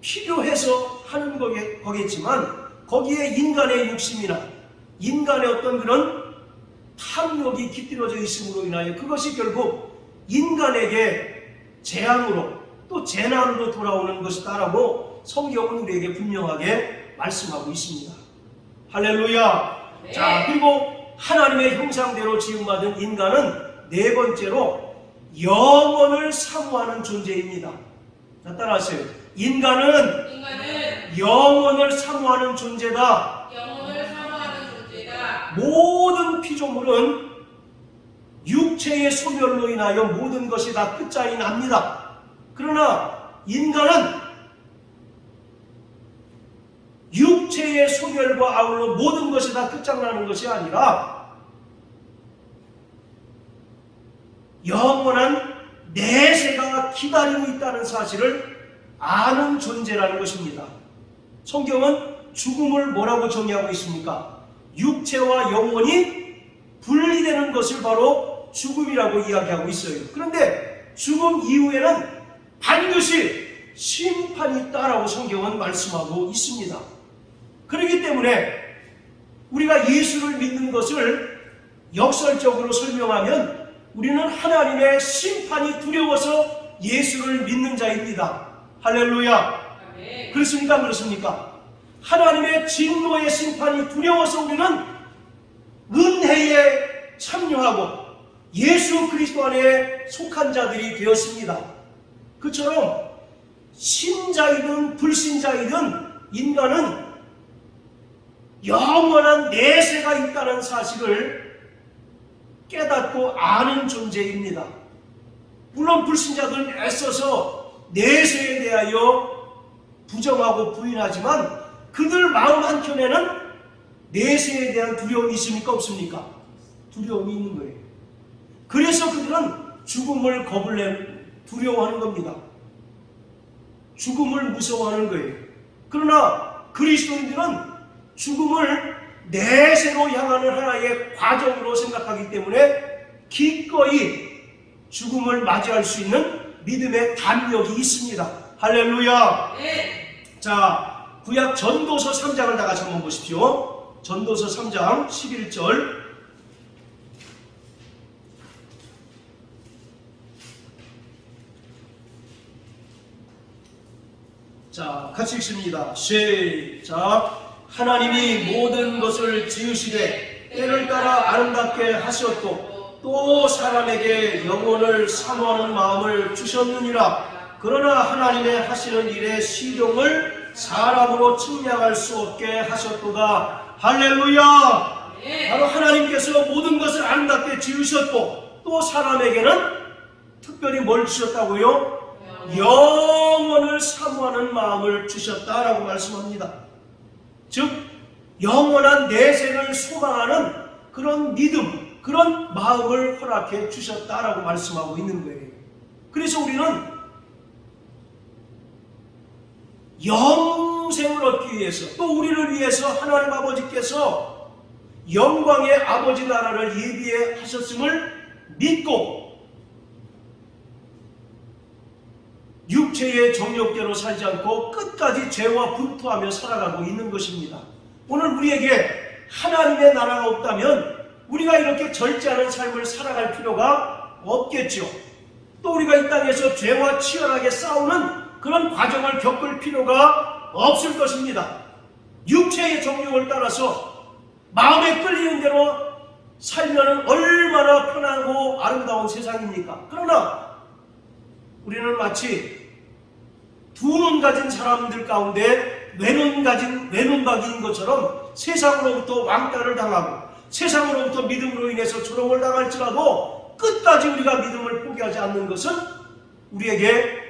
필요해서 하는 거겠지만 거기에 인간의 욕심이나 인간의 어떤 그런 탐욕이 깃들어져 있음으로 인하여 그것이 결국 인간에게 재앙으로 또 재난으로 돌아오는 것이다라고 성경은 우리에게 분명하게 말씀하고 있습니다. 할렐루야. 네. 자, 그리고 하나님의 형상대로 지음받은 인간은 네 번째로 영원을 사모하는 존재입니다. 자, 따라하세요. 인간은 영원을 사모하는 존재다. 모든 피조물은 육체의 소멸로 인하여 모든 것이 다 끝장이 납니다. 그러나 인간은 육체의 소멸과 아울러 모든 것이 다 끝장나는 것이 아니라 영원한 내세가 기다리고 있다는 사실을 아는 존재라는 것입니다. 성경은 죽음을 뭐라고 정의하고 있습니까? 육체와 영혼이 분리되는 것을 바로 죽음이라고 이야기하고 있어요. 그런데 죽음 이후에는 반드시 심판이 있다라고 성경은 말씀하고 있습니다. 그렇기 때문에 우리가 예수를 믿는 것을 역설적으로 설명하면 우리는 하나님의 심판이 두려워서 예수를 믿는 자입니다. 할렐루야. 그렇습니까? 그렇습니까? 하나님의 진노의 심판이 두려워서 우리는 은혜에 참여하고 예수 그리스도 안에 속한 자들이 되었습니다. 그처럼 신자이든 불신자이든 인간은 영원한 내세가 있다는 사실을 깨닫고 아는 존재입니다. 물론 불신자들은 애써서 내세에 대하여 부정하고 부인하지만 그들 마음 한켠에는 내세에 대한 두려움이 있습니까? 없습니까? 두려움이 있는 거예요. 그래서 그들은 죽음을 겁을 내 두려워하는 겁니다. 죽음을 무서워하는 거예요. 그러나 그리스도인들은 죽음을 내세로 향하는 하나의 과정으로 생각하기 때문에 기꺼이 죽음을 맞이할 수 있는 믿음의 담력이 있습니다. 할렐루야. 네. 자, 구약 전도서 3장을 다 같이 한번 보십시오. 전도서 3장 11절. 자, 같이 읽습니다. 시작. 하나님이 모든 것을 지으시되 때를 따라 아름답게 하셨고 또 사람에게 영혼을 사모하는 마음을 주셨느니라. 그러나 하나님의 하시는 일의 시종을 사람으로 측량할 수 없게 하셨도다. 할렐루야. 바로 하나님께서 모든 것을 아름답게 지으셨고 또 사람에게는 특별히 뭘 주셨다고요? 영원을 사모하는 마음을 주셨다라고 말씀합니다. 즉 영원한 내생을 소망하는 그런 믿음, 그런 마음을 허락해 주셨다라고 말씀하고 있는 거예요. 그래서 우리는 영생을 얻기 위해서, 또 우리를 위해서 하나님 아버지께서 영광의 아버지 나라를 예비해 하셨음을 믿고 육체의 정욕대로 살지 않고 끝까지 죄와 분투하며 살아가고 있는 것입니다. 오늘 우리에게 하나님의 나라가 없다면 우리가 이렇게 절제하는 삶을 살아갈 필요가 없겠죠. 또 우리가 이 땅에서 죄와 치열하게 싸우는 그런 과정을 겪을 필요가 없을 것입니다. 육체의 정욕을 따라서 마음에 끌리는 대로 살면 얼마나 편하고 아름다운 세상입니까? 그러나 우리는 마치 두 눈 가진 사람들 가운데 외눈박이인 것처럼 세상으로부터 왕따를 당하고 세상으로부터 믿음으로 인해서 조롱을 당할지라도 끝까지 우리가 믿음을 포기하지 않는 것은 우리에게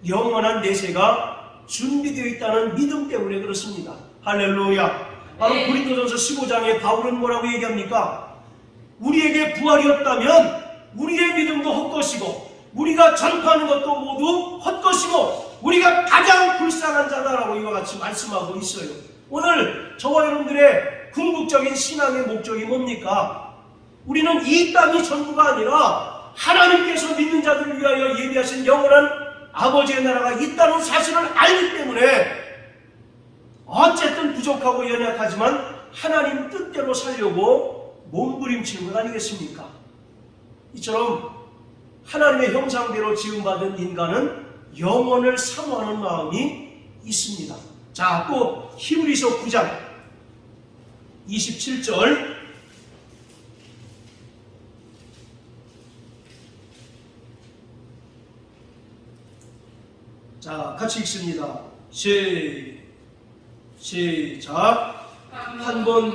영원한 내세가 준비되어 있다는 믿음 때문에 그렇습니다. 할렐루야. 바로 고린도전서 15장에 바울은 뭐라고 얘기합니까? 우리에게 부활이 없다면 우리의 믿음도 헛것이고 우리가 전파하는 것도 모두 헛것이고 우리가 가장 불쌍한 자다라고 이와 같이 말씀하고 있어요. 오늘 저와 여러분들의 궁극적인 신앙의 목적이 뭡니까? 우리는 이 땅이 전부가 아니라 하나님께서 믿는 자들을 위하여 예비하신 영원한 아버지의 나라가 있다는 사실을 알기 때문에 어쨌든 부족하고 연약하지만 하나님 뜻대로 살려고 몸부림치는 것 아니겠습니까? 이처럼 하나님의 형상대로 지음받은 인간은 영혼을 사모하는 마음이 있습니다. 자, 또 히브리서 9장 27절. 자, 같이 읽습니다. 시작. 한 번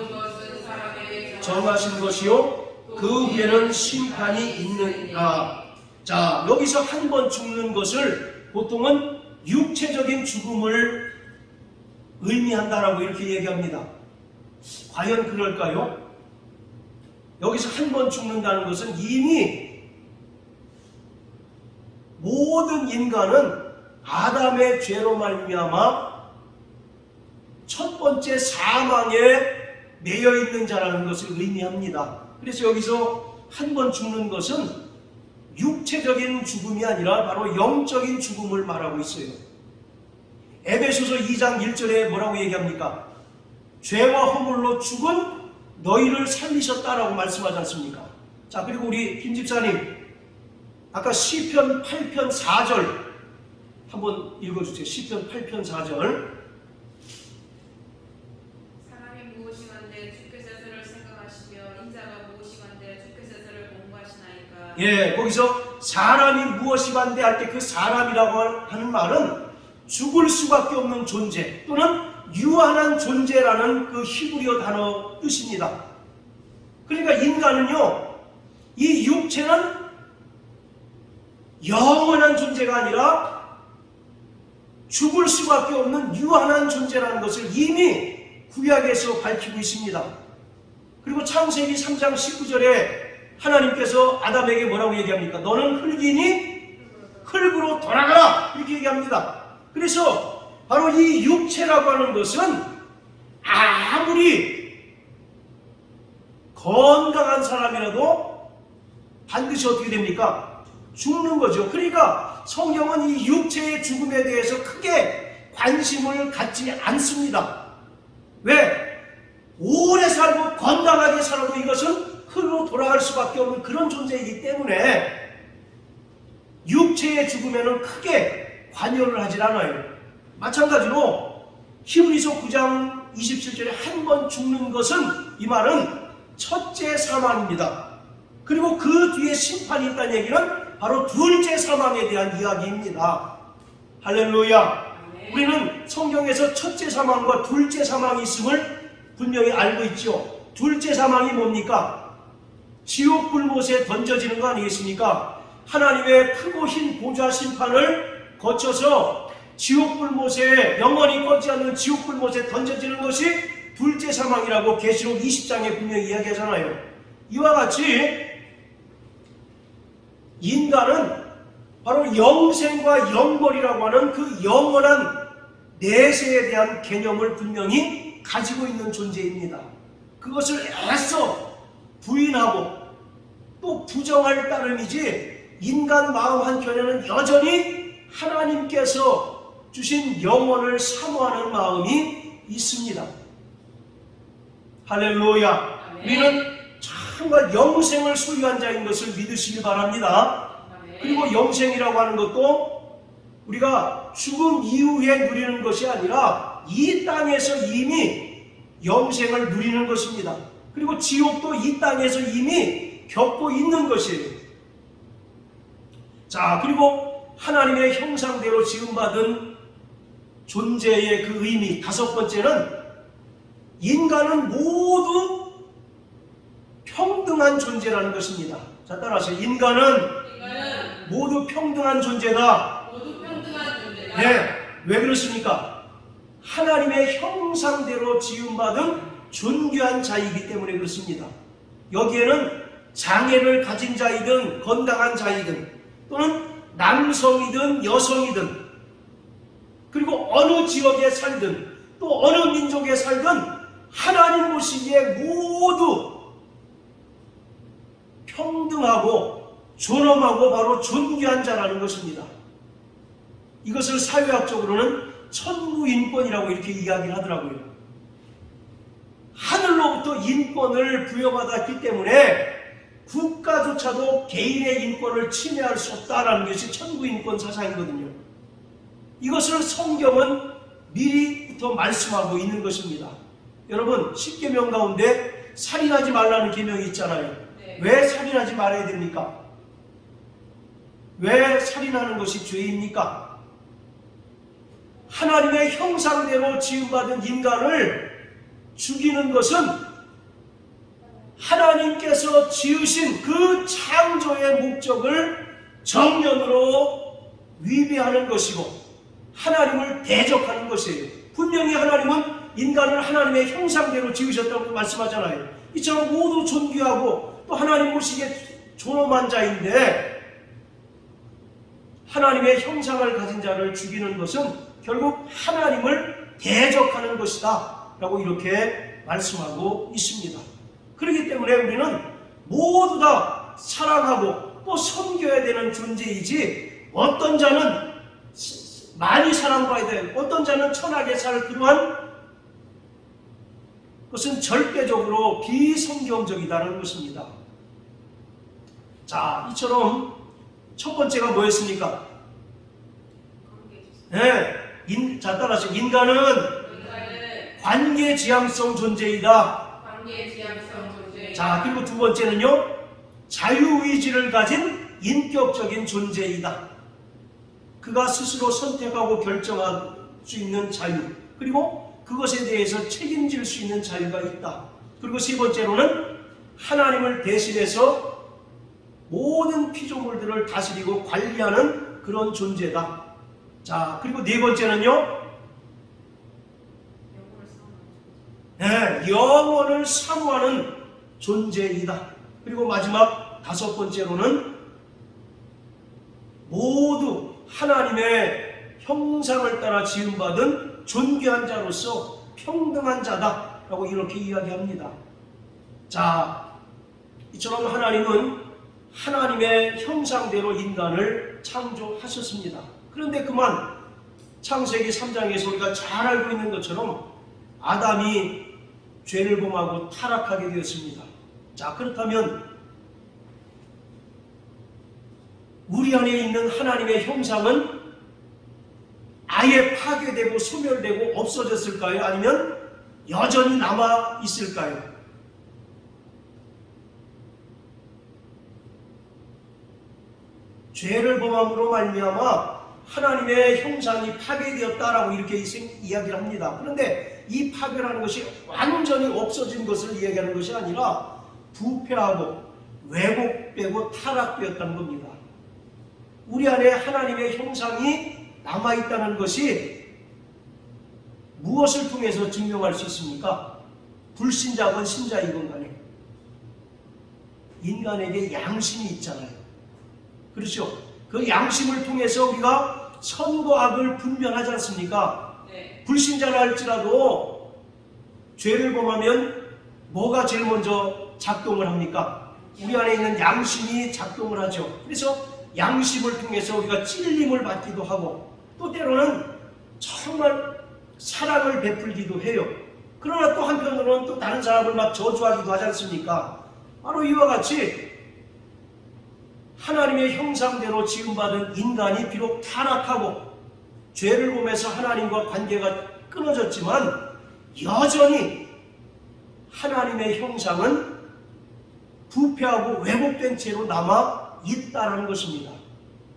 정하신 것이요 그 후에는 심판이 있느니라. 자, 여기서 한 번 죽는 것을 보통은 육체적인 죽음을 의미한다라고 이렇게 얘기합니다. 과연 그럴까요? 여기서 한 번 죽는다는 것은 이미 모든 인간은 아담의 죄로 말미암아 첫 번째 사망에 매여 있는 자라는 것을 의미합니다. 그래서 여기서 한 번 죽는 것은 육체적인 죽음이 아니라 바로 영적인 죽음을 말하고 있어요. 에베소서 2장 1절에 뭐라고 얘기합니까? 죄와 허물로 죽은 너희를 살리셨다라고 말씀하지 않습니까? 자, 그리고 우리 김 집사님 아까 시편 8편 4절 한번 읽어주세요. 시편 8편 4절. 사람이 무엇이간데 주께서 그를 생각하시며 인자가 무엇이간데 주께서 그를 공부하시나이까. 예, 거기서 사람이 무엇이간데 할 때 그 사람이라고 하는 말은 죽을 수밖에 없는 존재 또는 유한한 존재라는 그 히브리어 단어 뜻입니다. 그러니까 인간은요, 이 육체는 영원한 존재가 아니라 죽을 수밖에 없는 유한한 존재라는 것을 이미 구약에서 밝히고 있습니다. 그리고 창세기 3장 19절에 하나님께서 아담에게 뭐라고 얘기합니까? 너는 흙이니 흙으로 돌아가라 이렇게 얘기합니다. 그래서 바로 이 육체라고 하는 것은 아무리 건강한 사람이라도 반드시 어떻게 됩니까? 죽는 거죠. 그러니까 성경은 이 육체의 죽음에 대해서 크게 관심을 갖지 않습니다. 왜? 오래 살고 건강하게 살아도 이것은 흙으로 돌아갈 수밖에 없는 그런 존재이기 때문에 육체의 죽음에는 크게 관여를 하질 않아요. 마찬가지로 히브리서 9장 27절에 한 번 죽는 것은 이 말은 첫째 사망입니다. 그리고 그 뒤에 심판이 있다는 얘기는 바로 둘째 사망에 대한 이야기입니다. 할렐루야. 우리는 성경에서 첫째 사망과 둘째 사망이 있음을 분명히 알고 있죠. 둘째 사망이 뭡니까? 지옥 불못에 던져지는 거 아니겠습니까? 하나님의 크고 흰 보좌 심판을 거쳐서 지옥 불못에 영원히 꺼지 않는 지옥 불못에 던져지는 것이 둘째 사망이라고 계시록 20장에 분명히 이야기하잖아요. 이와 같이 인간은 바로 영생과 영벌이라고 하는 그 영원한 내세에 대한 개념을 분명히 가지고 있는 존재입니다. 그것을 애써 부인하고 또 부정할 따름이지 인간 마음 한켠에는 여전히 하나님께서 주신 영혼을 사모하는 마음이 있습니다. 할렐루야. 우리는 정말 영생을 소유한 자인 것을 믿으시기 바랍니다. 그리고 영생이라고 하는 것도 우리가 죽음 이후에 누리는 것이 아니라 이 땅에서 이미 영생을 누리는 것입니다. 그리고 지옥도 이 땅에서 이미 겪고 있는 것이에요. 자, 그리고 하나님의 형상대로 지음받은 존재의 그 의미, 다섯 번째는 인간은 모두 평등한 존재라는 것입니다. 자, 따라하세요. 인간은 모두 평등한 존재다. 모두 평등한 존재다. 네, 왜 그렇습니까? 하나님의 형상대로 지음받은 존귀한 자이기 때문에 그렇습니다. 여기에는 장애를 가진 자이든 건강한 자이든 또는 남성이든 여성이든 그리고 어느 지역에 살든 또 어느 민족에 살든 하나님 보시기에 모두 평등하고 존엄하고 바로 존귀한 자라는 것입니다. 이것을 사회학적으로는 천부인권이라고 이렇게 이야기를 하더라고요. 하늘로부터 인권을 부여받았기 때문에 국가조차도 개인의 인권을 침해할 수 없다라는 것이 천부인권 사상이거든요. 이것을 성경은 미리부터 말씀하고 있는 것입니다. 여러분, 10계명 가운데 살인하지 말라는 계명이 있잖아요. 네. 왜 살인하지 말아야 됩니까? 왜 살인하는 것이 죄입니까? 하나님의 형상대로 지음받은 인간을 죽이는 것은 하나님께서 지으신 그 창조의 목적을 정면으로 위배하는 것이고 하나님을 대적하는 것이에요. 분명히 하나님은 인간을 하나님의 형상대로 지으셨다고 말씀하잖아요. 이처럼 모두 존귀하고 또 하나님 보시기에 존엄한 자인데 하나님의 형상을 가진 자를 죽이는 것은 결국 하나님을 대적하는 것이다 라고 이렇게 말씀하고 있습니다. 그렇기 때문에 우리는 모두 다 사랑하고 또 섬겨야 되는 존재이지 어떤 자는 많이 사랑받아야 될 어떤 자는 천하게 살 그러한 것은 절대적으로 비성경적이다는 것입니다. 자, 이처럼 첫 번째가 뭐였습니까? 네, 자, 따라서 인간은 관계지향성 존재이다. 관계지향성 존재. 자, 그리고 두 번째는요, 자유의지를 가진 인격적인 존재이다. 그가 스스로 선택하고 결정할 수 있는 자유, 그리고 그것에 대해서 책임질 수 있는 자유가 있다. 그리고 세 번째로는 하나님을 대신해서 모든 피조물들을 다스리고 관리하는 그런 존재다. 자, 그리고 네 번째는요, 영원을 사모하는 존재이다. 그리고 마지막 다섯 번째로는 모두 하나님의 형상을 따라 지음받은 존귀한 자로서 평등한 자다라고 이렇게 이야기합니다. 자, 이처럼 하나님은 하나님의 형상대로 인간을 창조하셨습니다. 그런데 그만 창세기 3장에서 우리가 잘 알고 있는 것처럼 아담이 죄를 범하고 타락하게 되었습니다. 자, 그렇다면 우리 안에 있는 하나님의 형상은 아예 파괴되고 소멸되고 없어졌을까요? 아니면 여전히 남아 있을까요? 죄를 범함으로 말미암아 하나님의 형상이 파괴되었다라고 이렇게 이야기를 합니다. 그런데 이 파괴라는 것이 완전히 없어진 것을 이야기하는 것이 아니라 부패하고 왜곡되고 타락되었다는 겁니다. 우리 안에 하나님의 형상이 남아있다는 것이 무엇을 통해서 증명할 수 있습니까? 불신자건 신자이건 간에 인간에게 양심이 있잖아요. 그렇죠? 그 양심을 통해서 우리가 선과 악을 분별하지 않습니까? 네. 불신자라 할지라도 죄를 범하면 뭐가 제일 먼저 작동을 합니까? 우리 안에 있는 양심이 작동을 하죠. 그래서 양심을 통해서 우리가 찔림을 받기도 하고 또 때로는 정말 사랑을 베풀기도 해요. 그러나 또 한편으로는 또 다른 사람을 막 저주하기도 하지 않습니까? 바로 이와 같이 하나님의 형상대로 지음받은 인간이 비록 타락하고 죄를 범해서 하나님과 관계가 끊어졌지만 여전히 하나님의 형상은 부패하고 왜곡된 채로 남아 있다는 것입니다.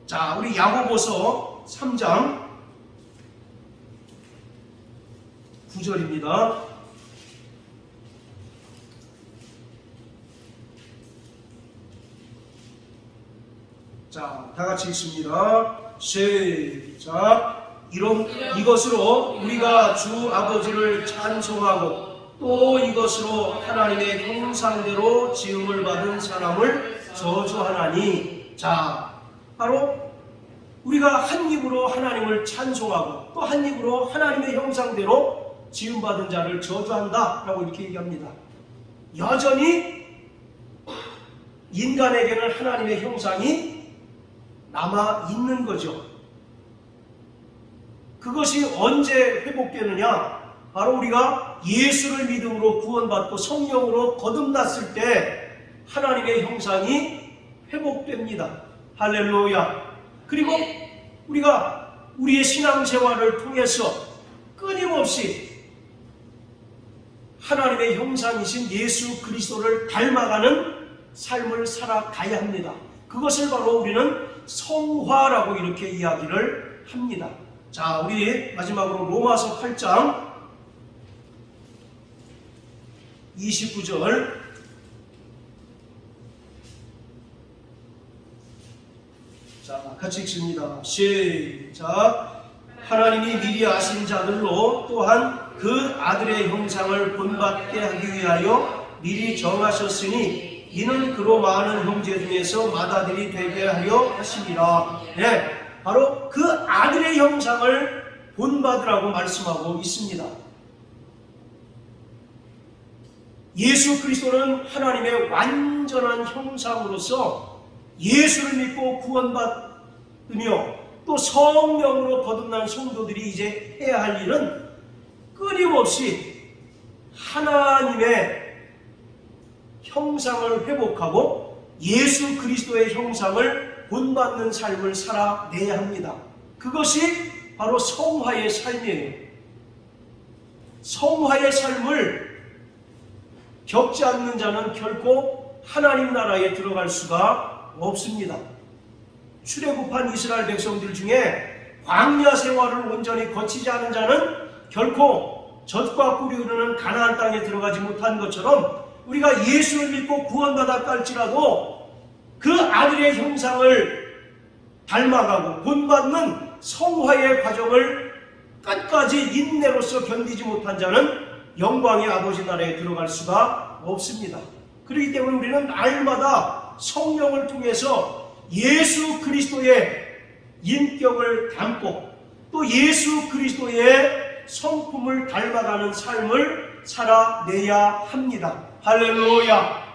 자, 우리 야고보서 3장 9절입니다. 자, 다 같이 읽습니다. 시작. 이것으로 우리가 주 아버지를 찬송하고 또 이것으로 하나님의 형상대로 지음을 받은 사람을 저주하나니. 자, 바로 우리가 한 입으로 하나님을 찬송하고 또 한 입으로 하나님의 형상대로 지음받은 자를 저주한다 라고 이렇게 얘기합니다. 여전히 인간에게는 하나님의 형상이 남아 있는 거죠. 그것이 언제 회복되느냐? 바로 우리가 예수를 믿음으로 구원받고 성령으로 거듭났을 때 하나님의 형상이 회복됩니다. 할렐루야. 그리고 우리가 우리의 신앙생활을 통해서 끊임없이 하나님의 형상이신 예수 그리스도를 닮아가는 삶을 살아가야 합니다. 그것을 바로 우리는 성화라고 이렇게 이야기를 합니다. 자, 우리 마지막으로 로마서 8장 29절. 자, 같이 읽습니다. 시작. 하나님이 미리 아신 자들로 또한 그 아들의 형상을 본받게 하기 위하여 미리 정하셨으니 이는 그로 많은 형제 중에서 맏아들이 되게 하려 하심이라. 네, 바로 그 아들의 형상을 본받으라고 말씀하고 있습니다. 예수 그리스도는 하나님의 완전한 형상으로서 예수를 믿고 구원받으며 또 성령으로 거듭난 성도들이 이제 해야 할 일은 끊임없이 하나님의 형상을 회복하고 예수 그리스도의 형상을 본받는 삶을 살아내야 합니다. 그것이 바로 성화의 삶이에요. 성화의 삶을 겪지 않는 자는 결코 하나님 나라에 들어갈 수가 없습니다. 출애굽한 이스라엘 백성들 중에 광야 생활을 온전히 거치지 않은 자는 결코 젖과 꿀이 흐르는 가나안 땅에 들어가지 못한 것처럼 우리가 예수를 믿고 구원받았다 할지라도 그 아들의 형상을 닮아가고 본받는 성화의 과정을 끝까지 인내로서 견디지 못한 자는 영광의 아버지 나라에 들어갈 수가 없습니다. 그렇기 때문에 우리는 날마다 성령을 통해서 예수 그리스도의 인격을 담고 또 예수 그리스도의 성품을 닮아가는 삶을 살아내야 합니다. 할렐루야.